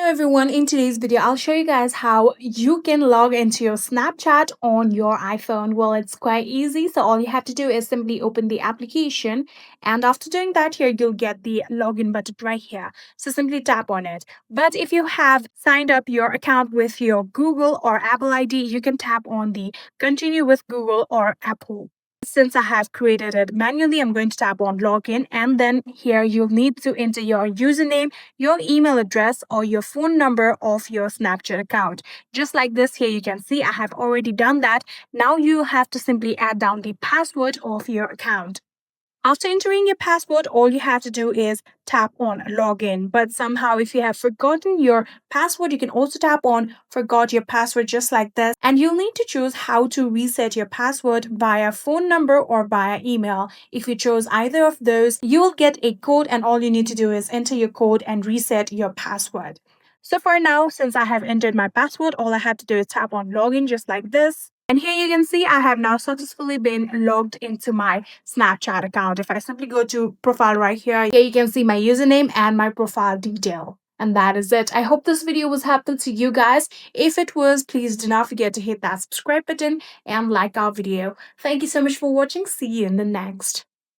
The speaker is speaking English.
Hello everyone, in today's video I'll show you guys how you can log into your Snapchat on your iPhone. Well, it's quite easy, so all you have to do is simply open the application, and after doing that, here you'll get the login button right here, so simply tap on it. But if you have signed up your account with your Google or Apple ID, you can tap on the continue with Google or Apple. Since I have created it manually, I'm going to tap on login, and then here you'll need to enter your username, your email address, or your phone number of your Snapchat account. Just like this, here you can see I have already done that. Now you have to simply add down the password of your account. After entering your password, all you have to do is tap on login. But somehow, if you have forgotten your password, you can also tap on forgot your password just like this. And you'll need to choose how to reset your password via phone number or via email. If you chose either of those, you will get a code, and all you need to do is enter your code and reset your password. So for now, since I have entered my password, all I have to do is tap on login just like this. And here you can see I have now successfully been logged into my Snapchat account. If I simply go to profile right here you can see my username and my profile detail. And that is it. I hope this video was helpful to you guys. If it was, please do not forget to hit that subscribe button and like our video. Thank you so much for watching. See you in the next.